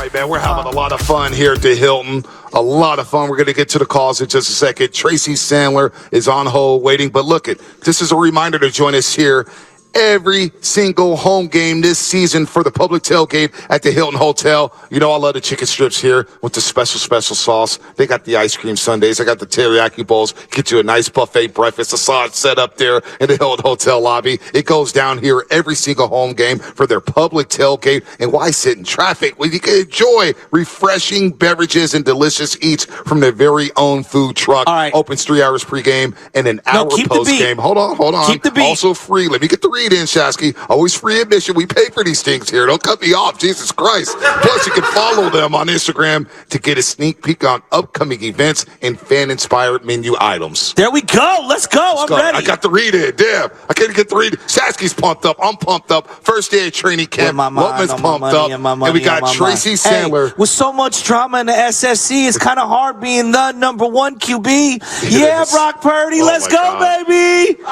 All right, man, we're having a lot of fun here at the Hilton. A lot of fun. We're going to get to the calls in just a second. Tracy Sandler is on hold waiting. But look, this is a reminder to join us here every single home game this season for the public tailgate at the Hilton Hotel. You know, I love the chicken strips here with the special sauce. They got the ice cream sundaes. They got the teriyaki bowls. Get you a nice buffet breakfast. The sauce set up there in the Hilton Hotel lobby. It goes down here every single home game for their public tailgate. And why sit in traffic when you can enjoy refreshing beverages and delicious eats from their very own food truck? All right. Opens 3 hours pregame and an hour postgame. Hold on. Keep the beat. Also free. Let me get the read in, Shasky. Always free admission. We pay for these things here. Don't cut me off. Jesus Christ. Plus, you can follow them on Instagram to get a sneak peek on upcoming events and fan-inspired menu items. There we go. Let's go. I'm ready. I got the read in. Damn. I can't get the read. Shasky's pumped up. I'm pumped up. First day of training camp. Lutman's pumped up. And we got Tracy Sandler. Hey, with so much drama in the SSC, it's kind of hard being the number one QB. Yeah, Brock Purdy. Let's go, God. baby.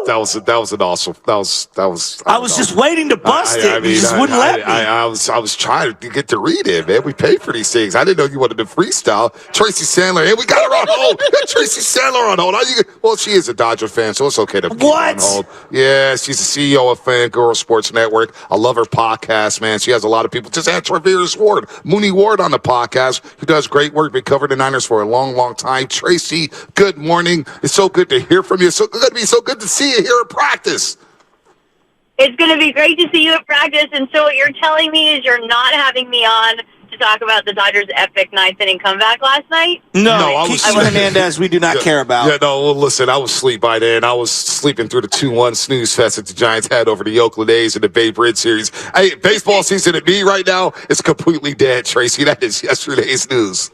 That was an awesome. That was. I was just waiting to bust it. You just wouldn't let me. I was trying to get the read in, man. We pay for these things. I didn't know you wanted to freestyle. Tracy Sandler, and we got her on hold. Got Tracy Sandler on hold. Well, she is a Dodger fan, so it's okay to keep her on hold. Yeah, she's the CEO of Fangirl Sports Network. I love her podcast, man. She has a lot of people. Just had Travis Ward, Mooney Ward on the podcast, who does great work. Been covering the Niners for a long time. Tracy, good morning. It's so good to hear from you. So good to see you here at practice. It's going to be great to see you at practice. And so what you're telling me is you're not having me on to talk about the Dodgers' epic ninth-inning comeback last night? No, Kiki Hernandez, we do not care about. Yeah, no, well, listen, I was asleep by then. I was sleeping through the 2-1 snooze fest that the Giants had over the Oakland A's in the Babe Ruth series. Hey, baseball season at me right now is completely dead, Tracy. That is yesterday's news.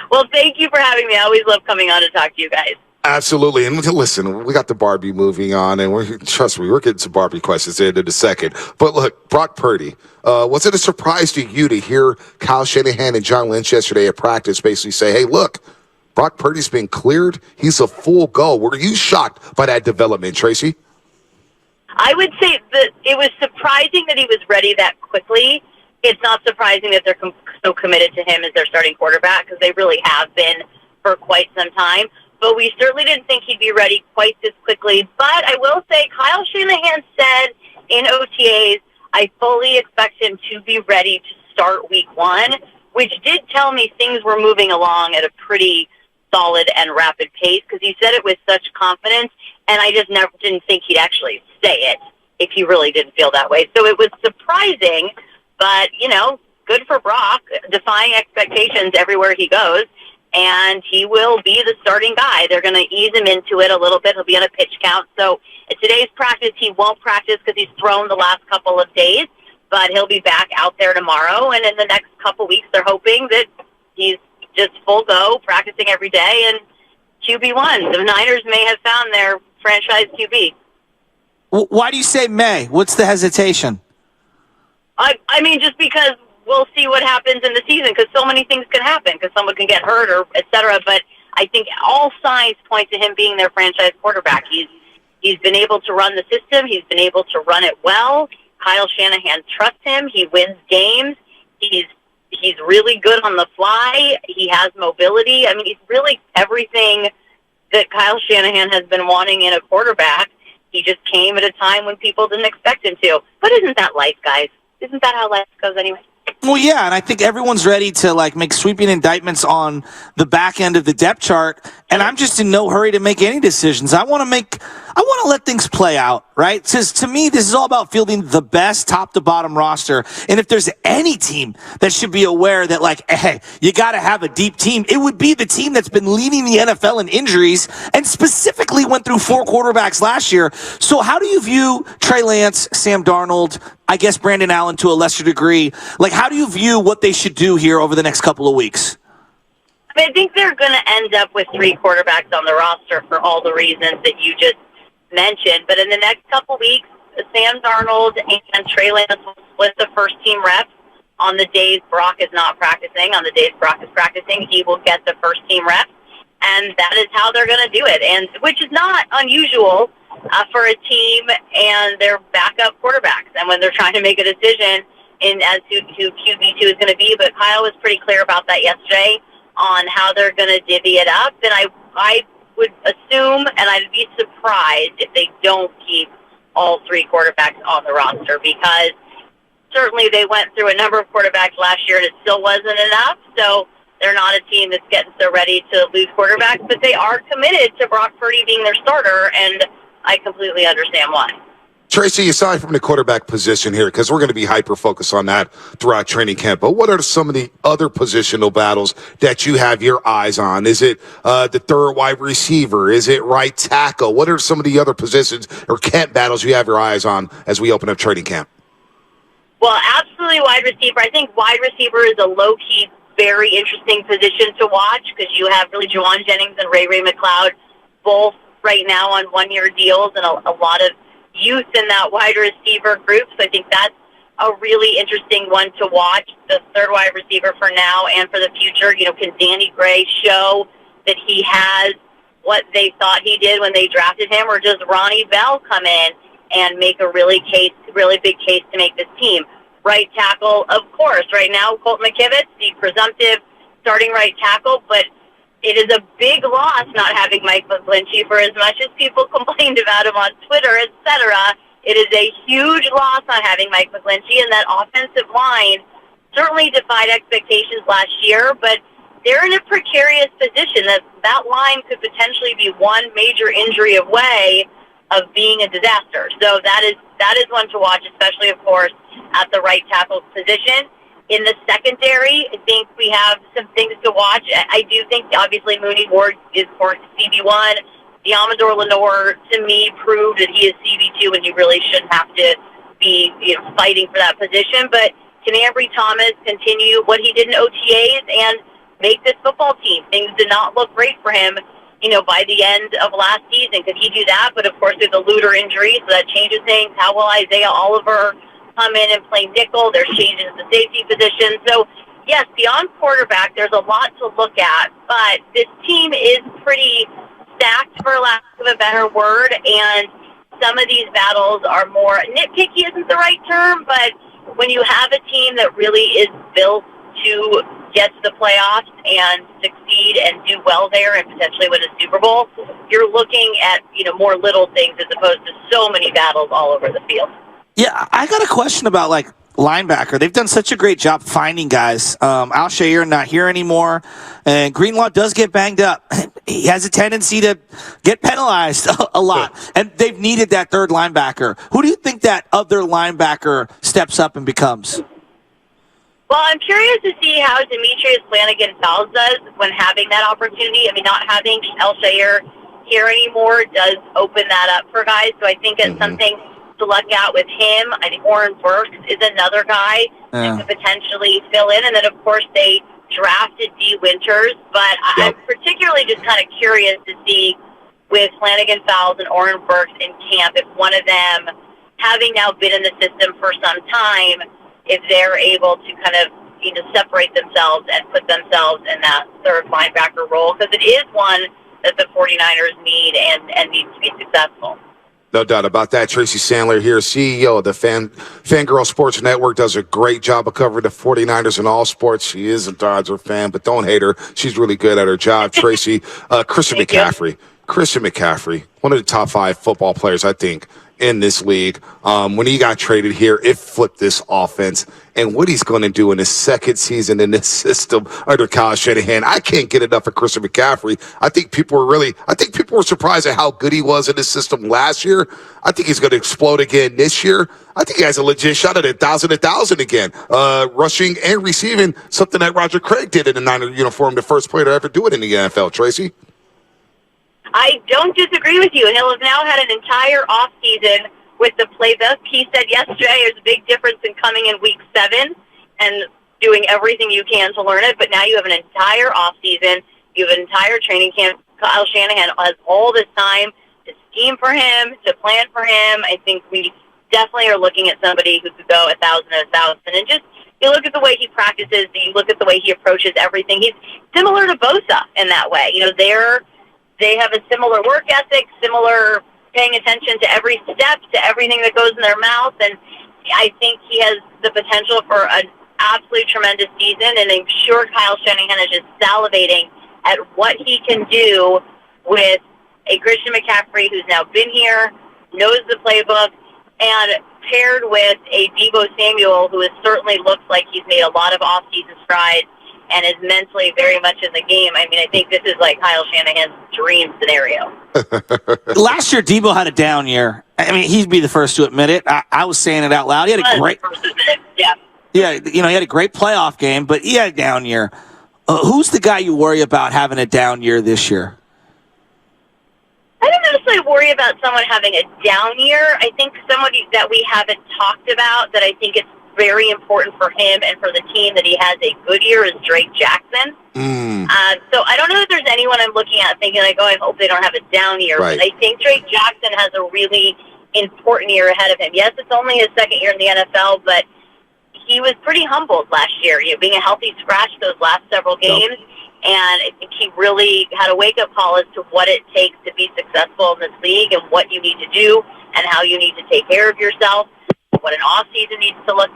Well, thank you for having me. I always love coming on to talk to you guys. Absolutely. And listen, we got the Barbie movie on, and trust me, we're getting some Barbie questions in a second. But look, Brock Purdy, was it a surprise to you to hear Kyle Shanahan and John Lynch yesterday at practice basically say, hey, look, Brock Purdy's been cleared. He's a full go. Were you shocked by that development, Tracy? I would say that it was surprising that he was ready that quickly. It's not surprising that they're so committed to him as their starting quarterback, because they really have been for quite some time. But we certainly didn't think he'd be ready quite this quickly. But I will say, Kyle Shanahan said in OTAs, I fully expect him to be ready to start week 1, which did tell me things were moving along at a pretty solid and rapid pace, because he said it with such confidence, and I just never didn't think he'd actually say it if he really didn't feel that way. So it was surprising, but, good for Brock, defying expectations everywhere he goes. And he will be the starting guy. They're going to ease him into it a little bit. He'll be on a pitch count. So at today's practice, he won't practice because he's thrown the last couple of days, but he'll be back out there tomorrow. And in the next couple weeks, they're hoping that he's just full go, practicing every day, and QB1. The Niners may have found their franchise QB. Why do you say may? What's the hesitation? I mean, just because we'll see what happens in the season, because so many things can happen, because someone can get hurt or et cetera. But I think all signs point to him being their franchise quarterback. He's been able to run the system. He's been able to run it well. Kyle Shanahan trusts him. He wins games. He's really good on the fly. He has mobility. I mean, he's really everything that Kyle Shanahan has been wanting in a quarterback. He just came at a time when people didn't expect him to. But isn't that life, guys? Isn't that how life goes anyway? Well, yeah, and I think everyone's ready to make sweeping indictments on the back end of the depth chart, and I'm just in no hurry to make any decisions. I want to let things play out, right? Because to me, this is all about fielding the best top to bottom roster. And if there's any team that should be aware that, hey, you got to have a deep team, it would be the team that's been leading the NFL in injuries and specifically went through 4 quarterbacks last year. So how do you view Trey Lance, Sam Darnold, I guess Brandon Allen to a lesser degree? How do you view what they should do here over the next couple of weeks? I think they're going to end up with 3 quarterbacks on the roster for all the reasons that you just mentioned. But in the next couple weeks, Sam Darnold and Trey Lance will split the first-team reps on the days Brock is not practicing. On the days Brock is practicing, he will get the first-team reps. And that is how they're going to do it, and which is not unusual for a team and their backup quarterbacks. And when they're trying to make a decision, as who QB2 is going to be, but Kyle was pretty clear about that yesterday on how they're going to divvy it up. And I would assume, and I'd be surprised if they don't keep all three quarterbacks on the roster, because certainly they went through a number of quarterbacks last year and it still wasn't enough. So they're not a team that's getting so ready to lose quarterbacks, but they are committed to Brock Purdy being their starter, and I completely understand why. Tracy, aside from the quarterback position here, because we're going to be hyper-focused on that throughout training camp, but what are some of the other positional battles that you have your eyes on? Is it the third wide receiver? Is it right tackle? What are some of the other positions or camp battles you have your eyes on as we open up training camp? Well, absolutely wide receiver. I think wide receiver is a low-key, very interesting position to watch, because you have really Juwan Jennings and Ray McCloud both right now on one-year deals, and a lot of youth in that wide receiver group. So I think that's a really interesting one to watch, the third wide receiver for now and for the future. You know, can Danny Gray show that he has what they thought he did when they drafted him, or does Ronnie Bell come in and make a really big case to make this team? Right tackle, of course. Right now, Colton McKivitz, the presumptive starting right tackle, but it is a big loss not having Mike McGlinchey. For as much as people complained about him on Twitter, etc., it is a huge loss not having Mike McGlinchey, and that offensive line certainly defied expectations last year, but they're in a precarious position. That line could potentially be one major injury away of being a disaster. So that is one to watch, especially, of course, at the right tackle position. In the secondary, I think we have some things to watch. I do think, obviously, Mooney Ward is, of course, CB1. Diamador Lenore, to me, proved that he is CB2, and he really shouldn't have to be fighting for that position. But can Ambry Thomas continue what he did in OTAs and make this football team? Things did not look great for him, by the end of last season. Could he do that? But, of course, there's a Luter injury, so that changes things. How will Isaiah Oliver come in and play nickel? There's changes in the safety position. So, yes, beyond quarterback, there's a lot to look at. But this team is pretty stacked, for lack of a better word, and some of these battles are more nitpicky isn't the right term, but when you have a team that really is built to get to the playoffs and succeed and do well there and potentially win a Super Bowl, you're looking at, more little things as opposed to so many battles all over the field. Yeah, I got a question about, linebacker. They've done such a great job finding guys. Al-Shaair not here anymore, and Greenlaw does get banged up. He has a tendency to get penalized a lot, and they've needed that third linebacker. Who do you think that other linebacker steps up and becomes? Well, I'm curious to see how Demetrius Flanagan-Fowles does when having that opportunity. I mean, not having Al-Shaair here anymore does open that up for guys, so I think it's something to look at with him. I think Oren Burks is another guy that could potentially fill in, and then, of course, they drafted D. Winters, but I'm particularly just kind of curious to see with Flanagan-Fowles and Oren Burks in camp, if one of them, having now been in the system for some time, if they're able to kind of separate themselves and put themselves in that third linebacker role, because it is one that the 49ers need and needs to be successful. No doubt about that. Tracy Sandler here, CEO of the Fangirl Sports Network, does a great job of covering the 49ers in all sports. She is a Dodger fan, but don't hate her. She's really good at her job. Tracy, Christian McCaffrey, one of the top 5 football players, I think, in this league. When he got traded here, it flipped this offense. And what he's going to do in his second season in this system under Kyle Shanahan, I can't get enough of Christian McCaffrey. I think people were surprised at how good he was in this system last year. I think he's going to explode again this year. I think he has a legit shot at 1,000 again. Rushing and receiving, something that Roger Craig did in the Niner uniform, the first player to ever do it in the NFL, Tracy. I don't disagree with you. He'll have now had an entire offseason with the playbook. He said yesterday there's a big difference in coming in week 7 and doing everything you can to learn it, but now you have an entire offseason. You have an entire training camp. Kyle Shanahan has all this time to scheme for him, to plan for him. I think we definitely are looking at somebody who could go 1,000 and 1,000. And just, you look at the way he practices, you look at the way he approaches everything. He's similar to Bosa in that way. They have a similar work ethic, similar paying attention to every step, to everything that goes in their mouth. And I think he has the potential for an absolutely tremendous season, and I'm sure Kyle Shanahan is just salivating at what he can do with a Christian McCaffrey who's now been here, knows the playbook, and paired with a Deebo Samuel who certainly looks like he's made a lot of off-season strides and is mentally very much in the game. I mean, I think this is like Kyle Shanahan's dream scenario. Last year, Deebo had a down year. I mean, he'd be the first to admit it. I was saying it out loud. He had a great, yeah, he had a great playoff game, but he had a down year. Who's the guy you worry about having a down year this year? I don't necessarily worry about someone having a down year. I think somebody that we haven't talked about that I think it's very important for him and for the team that he has a good year is Drake Jackson. So I don't know if there's anyone I'm looking at thinking like, oh, I hope they don't have a down year. Right. But I think Drake Jackson has a really important year ahead of him. Yes, it's only his second year in the NFL, but he was pretty humbled last year, being a healthy scratch those last several games. Yep. And I think he really had a wake-up call as to what it takes to be successful in this league and what you need to do and how you need to take care of yourself, what an off-season needs to look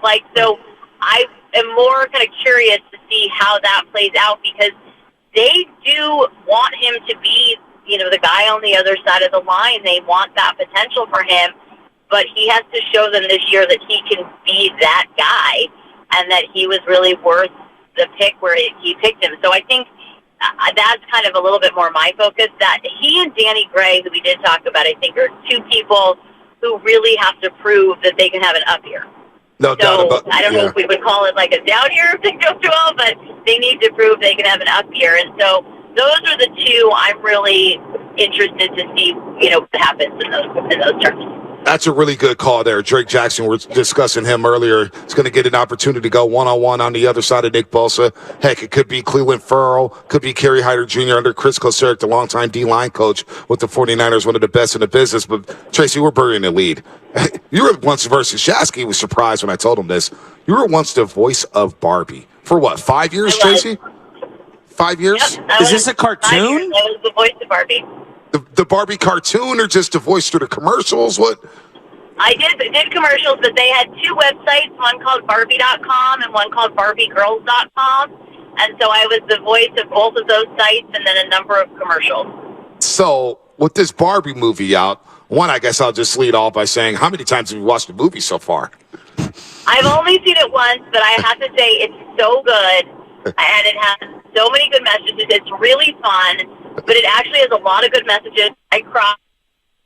like. So I am more kind of curious to see how that plays out because they do want him to be, the guy on the other side of the line. They want that potential for him, but he has to show them this year that he can be that guy and that he was really worth the pick where he picked him. So I think that's kind of a little bit more my focus. That he and Danny Gray, who we did talk about, I think are two people who really have to prove that they can have an up year. No doubt about it. I don't know if we would call it like a down year if it goes well, but they need to prove they can have an up year. And so those are the two I'm really interested to see, what happens in those terms. That's a really good call there. Drake Jackson, we're discussing him earlier. He's going to get an opportunity to go one-on-one on the other side of Nick Bosa. Heck, it could be Cleveland Farrell, could be Kerry Hyder Jr. under Chris Kosaric, the longtime D-line coach with the 49ers, one of the best in the business. But, Tracy, we're burying the lead. You were once versus Shasky was surprised when I told him this. You were once the voice of Barbie. For what, 5 years, Tracy? 5 years? Yep, is this a cartoon? I was the voice of Barbie. The Barbie cartoon or just the voice through the commercials? What? I did commercials, but they had two websites, one called Barbie.com and one called BarbieGirls.com. And so I was the voice of both of those sites and then a number of commercials. So with this Barbie movie out, one, I guess I'll just lead off by saying, how many times have you watched the movie so far? I've only seen it once, but I have to say it's so good. And it has so many good messages. It's really fun, but it actually has a lot of good messages. I cry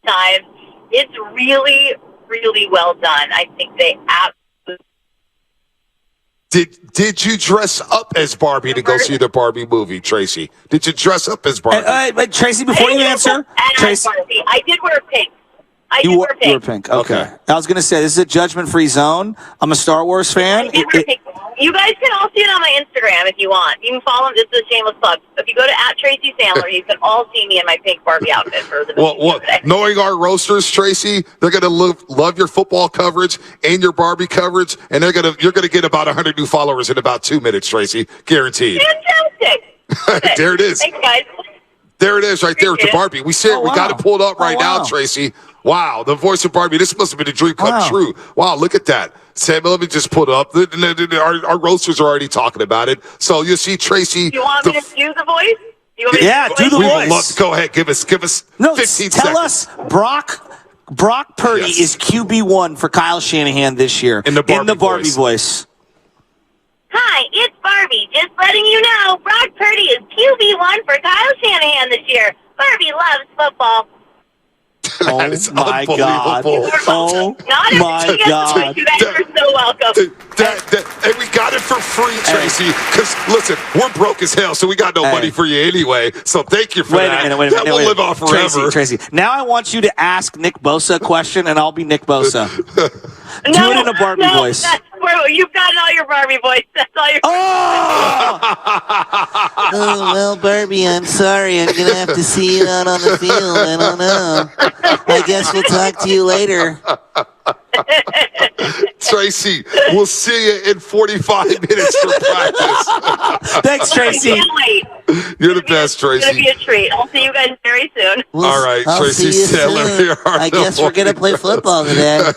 times. It's really, really well done. I think they absolutely. Did you dress up as Barbie to go see the Barbie movie, Tracy? Did you dress up as Barbie? Tracy, before you answer, Tracy, I did wear pink. You were pink. Okay. I was going to say, this is a judgment-free zone. I'm a Star Wars fan. You guys can all see it on my Instagram if you want. You can follow them. This is a shameless plug. If you go to @Tracy Sandler, you can all see me in my pink Barbie outfit for the movie today. Knowing our roasters, Tracy, they're going to love your football coverage and your Barbie coverage, and you're going to get about 100 new followers in about 2 minutes, Tracy. Guaranteed. Fantastic. There it is. Thanks, guys. There it is right there with the Barbie. We see it. We got it pulled up right now, Tracy. Wow, the voice of Barbie. This must have been a dream come true. Wow, look at that. Sam, let me just put up. Our roasters are already talking about it. So you see Tracy. You want me to do the voice? Do the voice. Go ahead. Give us 15 seconds. Tell us, Brock Purdy is QB1 for Kyle Shanahan this year in the Barbie voice. Hi, it's Barbie. Just letting you know, Brock Purdy is QB1 for Kyle Shanahan this year. Barbie loves football. That is my God. Oh, my God. You guys are so welcome. And we got it for free, Tracy, because, listen, we're broke as hell, so we got no money for you anyway. So thank you for that. Wait a minute. That will live on forever. Tracy, now I want you to ask Nick Bosa a question, and I'll be Nick Bosa. Do it in a Barbie voice. You've gotten all your Barbie voice. That's all your Oh, well, Barbie, I'm sorry. I'm going to have to see you out on the field. I don't know. I guess we'll talk to you later. Tracy, we'll see you in 45 minutes for practice. Thanks, Tracy. I can't wait. You're the best, Tracy. It's going to be a treat. I'll see you guys very soon. All right, I'll Tracy see you Sandler. soon. I guess we're going to play football today.